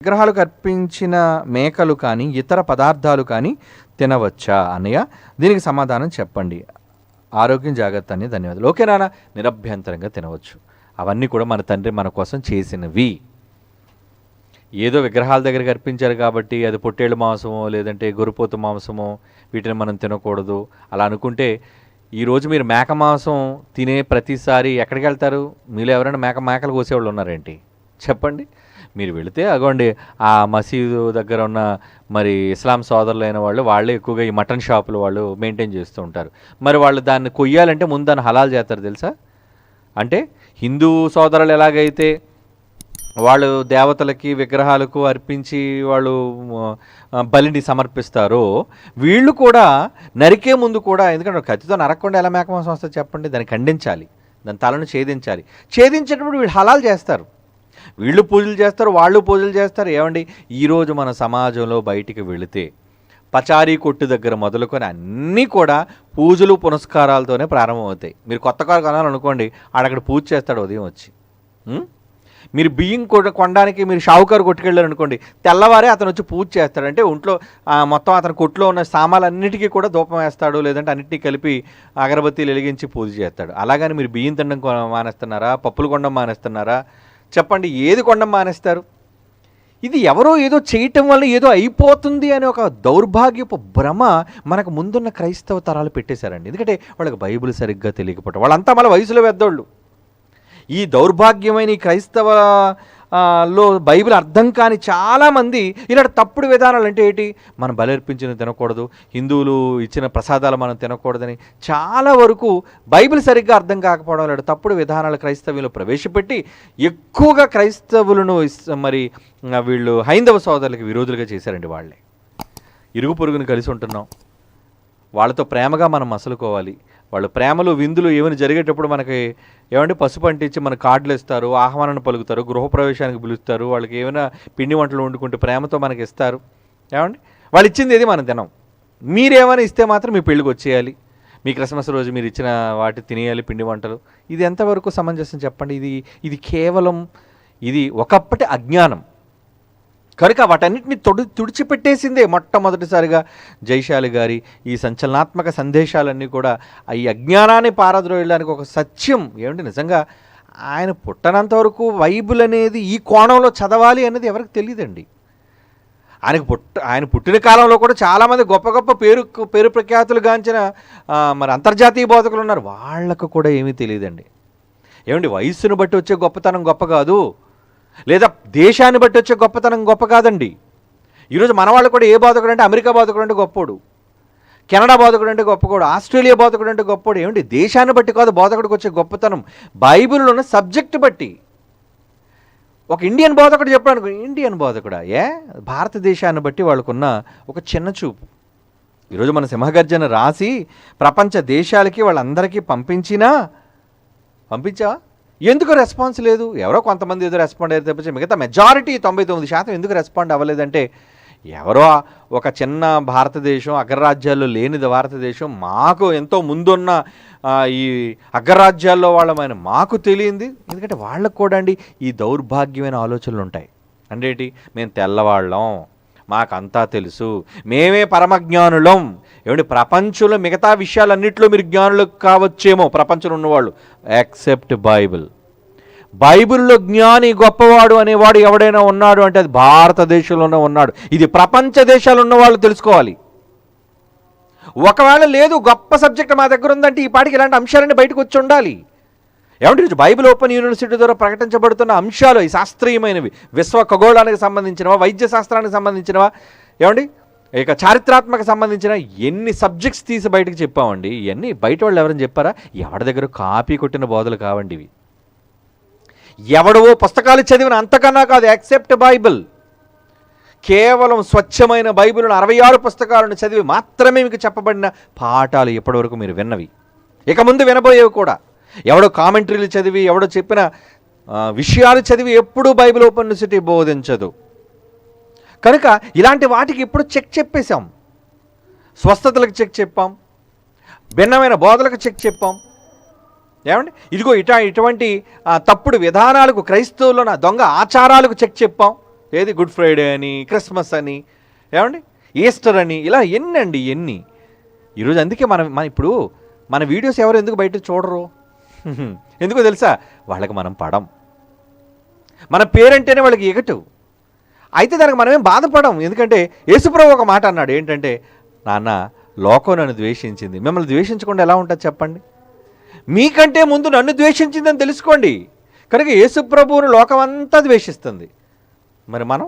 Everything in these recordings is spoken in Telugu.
విగ్రహాలకు అర్పించిన మేకలు కానీ ఇతర పదార్థాలు కానీ తినవచ్చా అన్నయ్య? దీనికి సమాధానం చెప్పండి. ఆరోగ్యం జాగ్రత్త అని ధన్యవాదాలు. ఓకే నాన్న, నిరభ్యంతరంగా తినవచ్చు. అవన్నీ కూడా మన తండ్రి మన కోసం చేసినవి. ఏదో విగ్రహాల దగ్గరికి అర్పించారు కాబట్టి అది పొట్టేళ్ళ మాంసమో లేదంటే గొర్రెపోతు మాంసమో వీటిని మనం తినకూడదు అలా అనుకుంటే, ఈరోజు మీరు మేక మాంసం తినే ప్రతిసారి ఎక్కడికి వెళ్తారు? మీలో ఎవరైనా మేకలు కోసేవాళ్ళు ఉన్నారేంటి చెప్పండి? మీరు వెళితే అగోండి ఆ మసీదు దగ్గర ఉన్న మరి ఇస్లాం సోదరులైన వాళ్ళే ఎక్కువగా ఈ మటన్ షాపులు వాళ్ళు మెయింటైన్ చేస్తూ ఉంటారు. మరి వాళ్ళు దాన్ని కొయ్యాలంటే ముందు దాన్ని హలాల్ చేస్తారు తెలుసా? అంటే హిందూ సోదరులు ఎలాగైతే వాళ్ళు దేవతలకి విగ్రహాలకు అర్పించి వాళ్ళు బలిని సమర్పిస్తారో, వీళ్ళు కూడా నరికే ముందు కూడా, ఎందుకంటే కత్తితో నరకకుండా ఎలా మేక మాంసం వస్తుంది చెప్పండి? దాన్ని ఖండించాలి, దాని తలను ఛేదించాలి. ఛేదించేటప్పుడు వీళ్ళు హలాల్ చేస్తారు, వీళ్ళు పూజలు చేస్తారు, వాళ్ళు పూజలు చేస్తారు. ఏమండి, ఈరోజు మన సమాజంలో బయటికి వెళితే పచారీ కొట్టు దగ్గర మొదలుకొని అన్నీ కూడా పూజలు పునస్కారాలతోనే ప్రారంభమవుతాయి. మీరు కొత్త కారు కొనాలనుకోండి, ఆడక్కడ పూజ చేస్తాడు ఉదయం వచ్చి. మీరు బియ్యం కొనడానికి మీరు షావుకారు కొట్టుకెళ్ళారు అనుకోండి, తెల్లవారే అతను వచ్చి పూజ చేస్తాడు. అంటే ఒంట్లో మొత్తం అతని కొట్లో ఉన్న సామాన్లన్నిటికీ కూడా ధూపం వేస్తాడు, లేదంటే అన్నింటినీ కలిపి అగరబత్తీలు వెలిగించి పూజ చేస్తాడు. అలాగని మీరు బియ్యం తినడం మానేస్తున్నారా? పప్పులు కొనడం మానేస్తున్నారా? చెప్పండి, ఏది కొనడం మానేస్తారు? ఇది ఎవరో ఏదో చేయటం వల్ల ఏదో అయిపోతుంది అనే ఒక దౌర్భాగ్యపు భ్రమ మనకు ముందున్న క్రైస్తవ తరాలు పెట్టేశారండి. ఎందుకంటే వాళ్ళకి బైబిల్ సరిగ్గా తెలియకపోవడం, వాళ్ళంతా మళ్ళీ వయసులో పెద్దోళ్ళు. ఈ దౌర్భాగ్యమైన ఈ క్రైస్తవ లో బైబిల్ అర్థం కాని చాలామంది ఇలాంటి తప్పుడు విధానాలు. అంటే ఏంటి? మనం బలర్పించిన తినకూడదు, హిందువులు ఇచ్చిన ప్రసాదాలు మనం తినకూడదని చాలా వరకు బైబిల్ సరిగ్గా అర్థం కాకపోవడం, ఇలాంటి తప్పుడు విధానాలు క్రైస్తవ్యంలో ప్రవేశపెట్టి ఎక్కువగా క్రైస్తవులను మరి వీళ్ళు హైందవ సోదరులకి విరోధులుగా చేశారండి. వాళ్ళే ఇరుగు పొరుగును కలిసి ఉంటున్నాం, వాళ్ళతో ప్రేమగా మనం మసలుకోవాలి. వాళ్ళు ప్రేమలు విందులు ఏమైనా జరిగేటప్పుడు మనకి ఏమంటే పసుపు అంటించి మన కార్డులు ఇస్తారు, ఆహ్వానాన్ని పలుకుతారు, గృహప్రవేశానికి పిలుస్తారు, వాళ్ళకి ఏమైనా పిండి వంటలు వండుకుంటే ప్రేమతో మనకి ఇస్తారు. ఏమండి, వాళ్ళు ఇచ్చింది ఏది మనం తినం. మీరేమైనా ఇస్తే మాత్రం మీ పెళ్ళికి వచ్చేయాలి, మీ క్రిస్మస్ రోజు మీరు ఇచ్చిన వాటి తినేయాలి పిండి వంటలు. ఇది ఎంతవరకు సమంజసం చెప్పండి? ఇది కేవలం ఇది ఒకప్పటి అజ్ఞానం కనుక వాటన్నిటిని తుడిచిపెట్టేసిందే మొట్టమొదటిసారిగా జైశాలి గారి ఈ సంచలనాత్మక సందేశాలన్నీ కూడా ఈ అజ్ఞానాన్ని పారద్రోయడానికి ఒక సత్యం. ఏమిటి, నిజంగా ఆయన పుట్టనంత వరకు బైబిల్ అనేది ఈ కోణంలో చదవాలి అనేది ఎవరికి తెలియదండి. ఆయన పుట్టిన కాలంలో కూడా చాలామంది గొప్ప గొప్ప పేరు ప్రఖ్యాతులు గాంచిన మరి అంతర్జాతీయ బోధకులు ఉన్నారు, వాళ్ళకు కూడా ఏమీ తెలియదండి. ఏమండి, వయస్సును బట్టి వచ్చే గొప్పతనం గొప్ప కాదు, లేదా దేశాన్ని బట్టి వచ్చే గొప్పతనం గొప్ప కాదండి. ఈరోజు మన వాళ్ళు కూడా ఏ బోధకుడు అంటే అమెరికా బోధకుడు అంటే గొప్పోడు, కెనడా బోధకుడు అంటే గొప్పకోడు, ఆస్ట్రేలియా బోధకుడు అంటే గొప్పోడు. ఏమిటి, దేశాన్ని బట్టి కాదు బోధకుడికి వచ్చే గొప్పతనం, బైబిల్లో ఉన్న సబ్జెక్టు బట్టి. ఒక ఇండియన్ బోధకుడు చెప్పాడు అనుకో, ఇండియన్ బోధకుడా? భారతదేశాన్ని బట్టి వాళ్ళకున్న ఒక చిన్న చూపు. ఈరోజు మన సింహగర్జన రాసి ప్రపంచ దేశాలకి వాళ్ళందరికీ పంపించావా? ఎందుకు రెస్పాన్స్ లేదు? ఎవరో కొంతమంది ఏదో రెస్పాండ్ అయితే తప్పించి మిగతా మెజారిటీ 99% ఎందుకు రెస్పాండ్ అవ్వలేదంటే, ఎవరో ఒక చిన్న భారతదేశం, అగ్రరాజ్యాల్లో లేని భారతదేశం, మాకు ఎంతో ముందున్న ఈ అగ్రరాజ్యాల్లో వాళ్ళమైన మాకు తెలియంది. ఎందుకంటే వాళ్ళకు కూడా అండి ఈ దౌర్భాగ్యమైన ఆలోచనలు ఉంటాయి. అంటే ఏంటి, మేము తెల్లవాళ్ళం, మాకంతా తెలుసు, మేమే పరమజ్ఞానులం. ఏమంటే, ప్రపంచంలో మిగతా విషయాలన్నింటిలో మీరు జ్ఞానులు కావచ్చేమో ప్రపంచంలో ఉన్నవాళ్ళు, ఎక్సెప్ట్ బైబిల్లో జ్ఞాని గొప్పవాడు అనేవాడు ఎవడైనా ఉన్నాడు అంటే అది భారతదేశంలోనే ఉన్నాడు. ఇది ప్రపంచ దేశాలు ఉన్నవాళ్ళు తెలుసుకోవాలి. ఒకవేళ లేదు, గొప్ప సబ్జెక్ట్ మా దగ్గర ఉందంటే ఈ పాటికి ఇలాంటి అంశాలన్నీ బయటకు వచ్చి ఉండాలి. ఏమంటే బైబిల్ ఓపెన్ యూనివర్సిటీ ద్వారా ప్రకటించబడుతున్న అంశాలు ఈ శాస్త్రీయమైనవి, విశ్వ ఖగోళానికి సంబంధించినవా, వైద్య శాస్త్రానికి సంబంధించినవా, ఏమండి ఇక చారిత్రాత్మక సంబంధించిన ఎన్ని సబ్జెక్ట్స్ తీసి బయటకు చెప్పామండి. ఇవన్నీ బయట వాళ్ళు ఎవరైనా చెప్పారా? ఎవరి దగ్గర కాపీ కొట్టిన బోధలు కావండి ఇవి. ఎవడవో పుస్తకాలు చదివిన అంతకన్నా కాదు. ఎక్సెప్ట్ బైబిల్, కేవలం స్వచ్ఛమైన బైబిల్ను 66 పుస్తకాలను చదివి మాత్రమే మీకు చెప్పబడిన పాఠాలు ఇప్పటివరకు మీరు విన్నవి, ఇక ముందు వినబోయేవి కూడా. ఎవడో కామెంటరీలు చదివి ఎవడో చెప్పిన విషయాలు చదివి ఎప్పుడూ బైబిల్ ఓపెన్ యూనివర్సిటీ బోధించదు. కనుక ఇలాంటి వాటికి ఇప్పుడు చెక్ చెప్పేశాం. స్వస్థతలకు చెక్ చెప్పాం, భిన్నమైన బోధలకు చెక్ చెప్పాం. ఏమండి, ఇదిగో ఇటువంటి తప్పుడు విధానాలకు, క్రైస్తవుల దొంగ ఆచారాలకు చెక్ చెప్పాం. ఏది గుడ్ ఫ్రైడే అని, క్రిస్మస్ అని, ఏమండి ఈస్టర్ అని, ఇలా ఎన్ని ఈరోజు. అందుకే మన ఇప్పుడు మన వీడియోస్ ఎవరు ఎందుకు బయట చూడరు? ఎందుకో తెలుసా? వాళ్ళకి మనం పడం, మన పేరంటేనే వాళ్ళకి ఎగటు. అయితే దానికి మనమేం బాధపడం. ఎందుకంటే యేసుప్రభు ఒక మాట అన్నాడు, ఏంటంటే నాన్న లోకం నన్ను ద్వేషించింది, మిమ్మల్ని ద్వేషించకుండా ఎలా ఉంటుంది చెప్పండి? మీకంటే ముందు నన్ను ద్వేషించిందని తెలుసుకోండి. కనుక యేసుప్రభువును లోకం అంతా ద్వేషిస్తుంది. మరి మనం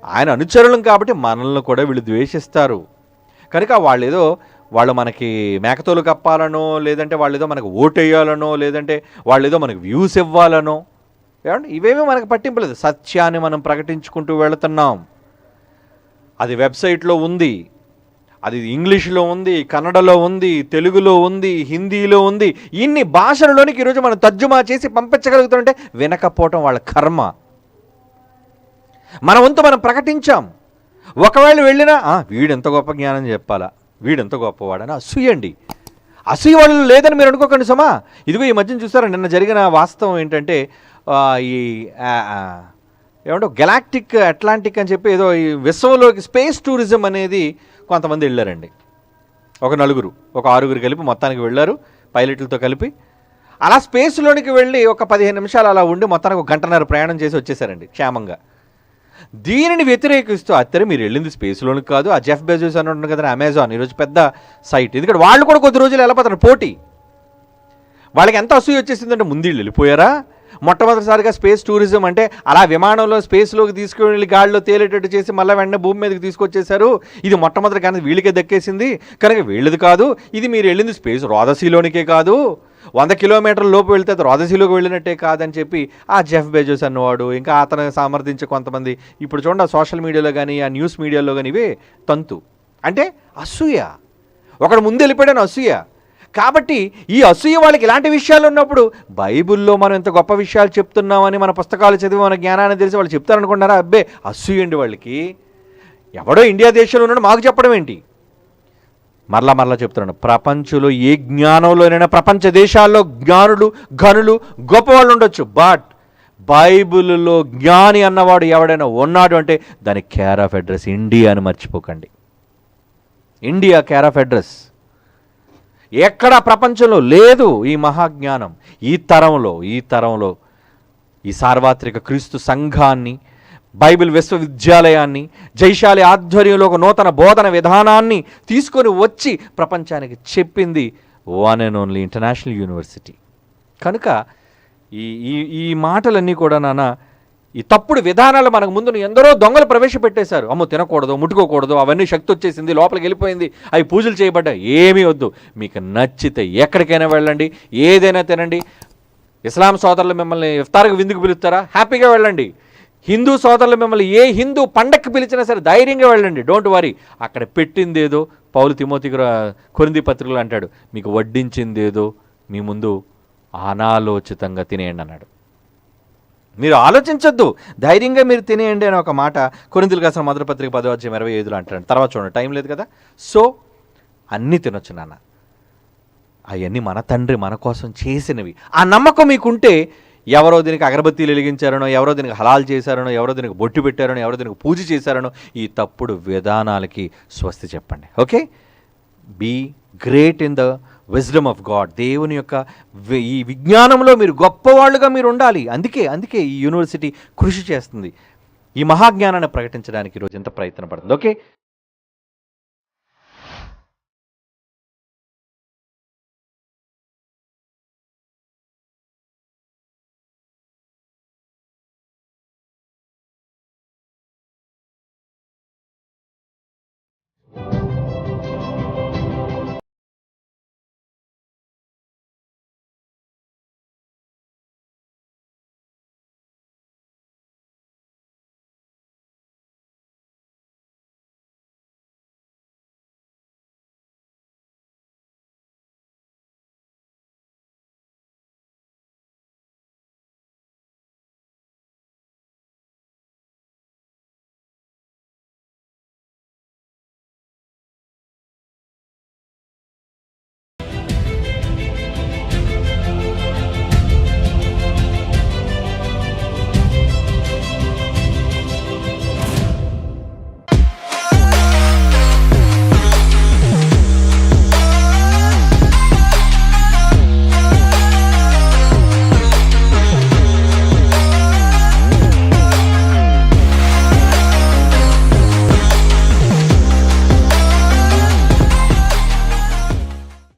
ఆయన అనుచరులం కాబట్టి మనల్ని కూడా వీళ్ళు ద్వేషిస్తారు. కనుక వాళ్ళు మనకి మేకతోలు కప్పాలనో, లేదంటే వాళ్ళేదో మనకు ఓటేయాలనో, లేదంటే వాళ్ళేదో మనకు వ్యూస్ ఇవ్వాలనో, ఏమండి ఇవేమీ మనకు పట్టింపలేదు. సత్యాన్ని మనం ప్రకటించుకుంటూ వెళుతున్నాం. అది వెబ్సైట్లో ఉంది, అది ఇంగ్లీష్లో ఉంది, కన్నడలో ఉంది, తెలుగులో ఉంది, హిందీలో ఉంది. ఇన్ని భాషలలోనికి ఈరోజు మనం తర్జుమా చేసి పంపించగలుగుతుంటే వినకపోవటం వాళ్ళ కర్మ. మన వంతు మనం ప్రకటించాం. ఒకవేళ వెళ్ళినా వీడెంత గొప్ప జ్ఞానం చెప్పాలా, వీడెంత గొప్పవాడని అసూయండి. అసూయ వాళ్ళు లేదని మీరు అనుకోకండి సుమా. ఇదిగో ఈ మధ్యన చూసారా, నిన్న జరిగిన వాస్తవం ఏంటంటే ఈ ఏమంటే గెలాక్టిక్ అట్లాంటిక్ అని చెప్పి ఏదో ఈ విశ్వంలోకి స్పేస్ టూరిజం అనేది కొంతమంది వెళ్ళారండి. ఒక 6 కలిపి మొత్తానికి వెళ్ళారు, పైలట్లతో కలిపి. అలా స్పేస్లోనికి వెళ్ళి ఒక 15 నిమిషాలు అలా ఉండి మొత్తానికి 1 గంటన్నర ప్రయాణం చేసి వచ్చేసారండి క్షేమంగా. దీనిని వ్యతిరేకిస్తూ అత్తరే మీరు వెళ్ళింది స్పేస్లోనికి కాదు, ఆ జెఫ్ బెజోస్ అని ఉంటుంది కదా అమెజాన్, ఈరోజు పెద్ద సైట్. ఎందుకంటే వాళ్ళు కూడా కొద్ది రోజులు వెళ్ళిపోతారు పోటీ. వాళ్ళకి ఎంత అసూయ వచ్చేసిందంటే ముందు వెళ్ళిపోయారా. మొట్టమొదటిసారిగా స్పేస్ టూరిజం అంటే అలా విమానంలో స్పేస్లోకి తీసుకువెళ్ళి గాడిలో తేలేటట్టు చేసి మళ్ళీ వెంటనే భూమి మీదకి తీసుకొచ్చేశారు. ఇది మొట్టమొదటి కానీ వీళ్ళకే దక్కేసింది, కనుక వీళ్ళది కాదు. ఇది మీరు వెళ్ళింది స్పేస్ రోదసీలోనికే కాదు, 100 కిలోమీటర్ల లోపు వెళ్తే అది రోదసీలోకి వెళ్ళినట్టే కాదని చెప్పి ఆ జెఫ్ బెజోస్ అన్నవాడు, ఇంకా అతను సమర్థించే కొంతమంది ఇప్పుడు చూడండి సోషల్ మీడియాలో కానీ ఆ న్యూస్ మీడియాలో కానీ ఇవే తంతు. అంటే అసూయ, ఒకడు ముందు వెళ్ళిపోయాడని అసూయ. కాబట్టి ఈ అసూయ వాళ్ళకి ఇలాంటి విషయాలు ఉన్నప్పుడు బైబిల్లో మనం ఎంత గొప్ప విషయాలు చెప్తున్నామని మన పుస్తకాలు చదివి మన జ్ఞానాన్ని తెలిసి వాళ్ళు చెప్తారనుకుంటారా? అబ్బే అసూయండి వాళ్ళకి. ఎవడో ఇండియా దేశంలో ఉన్నాడు మాకు చెప్పడం ఏంటి? మరలా చెప్తున్నాను, ప్రపంచంలో ఏ జ్ఞానంలోనైనా ప్రపంచ దేశాల్లో జ్ఞానులు ఘనులు గొప్పవాళ్ళు ఉండొచ్చు. బట్ బైబిల్లో జ్ఞాని అన్నవాడు ఎవడైనా ఉన్నాడు అంటే దాని కేర్ ఆఫ్ అడ్రస్ ఇండియా అని మర్చిపోకండి. India care of address. ఎక్కడా ప్రపంచంలో లేదు ఈ మహాజ్ఞానం. ఈ తరంలో ఈ సార్వత్రిక క్రీస్తు సంఘాన్ని, బైబిల్ విశ్వవిద్యాలయాన్ని, జైశాలి ఆధ్వర్యంలో ఒక నూతన బోధన విధానాన్ని తీసుకొని వచ్చి ప్రపంచానికి చెప్పింది one and only international university. కనుక ఈ మాటలన్నీ కూడా నాన్న, ఈ తప్పుడు విధానాలు మనకు ముందు ఎందరో దొంగలు ప్రవేశపెట్టేశారు. అమ్మో తినకూడదు, ముట్టుకోకూడదు, అవన్నీ శక్తి వచ్చేసింది, లోపలికి వెళ్ళిపోయింది, అవి పూజలు చేయబడ్డాయి. ఏమీ వద్దు. మీకు నచ్చితే ఎక్కడికైనా వెళ్ళండి, ఏదైనా తినండి. ఇస్లాం సోదరులు మిమ్మల్ని ఇఫ్తార్కి విందుకు పిలుస్తారా? హ్యాపీగా వెళ్ళండి. హిందూ సోదరులు మిమ్మల్ని ఏ హిందూ పండక్కి పిలిచినా సరే ధైర్యంగా వెళ్ళండి, డోంట్ వరీ. అక్కడ పెట్టిందేదో పౌలు తిమోతి కొరింథీ పత్రికలు అంటాడు, మీకు వడ్డించిందేదో మీ ముందు అనాలోచితంగా తినేయండి అన్నాడు. మీరు ఆలోచించొద్దు, ధైర్యంగా మీరు తినేయండి అని ఒక మాట కొరింథీయులకు రాసిన మొదటి పత్రిక 10:25 అంటాడు. తర్వాత చూడండి, టైం లేదు కదా. సో అన్నీ తినొచ్చు నాన్న, అవన్నీ మన తండ్రి మన కోసం చేసినవి. ఆ నమ్మకం మీకుంటే ఎవరో దీనికి అగరబత్తీలు వెలిగించారనో, ఎవరో దీనికి హలాల్ చేశారనో, ఎవరో దీనికి బొట్టు పెట్టారనో, ఎవరో దీనికి పూజ చేశారనో, ఈ తప్పుడు విధానాలకి స్వస్తి చెప్పండి. Okay, be great in the wisdom of God. దేవుని యొక్క ఈ విజ్ఞానంలో మీరు గొప్పవాళ్ళుగా మీరు ఉండాలి. అందుకే ఈ యూనివర్సిటీ కృషి చేస్తుంది ఈ మహాజ్ఞానాన్ని ప్రకటించడానికి ఈరోజు ఎంత ప్రయత్నం పడుతుంది. ఓకే.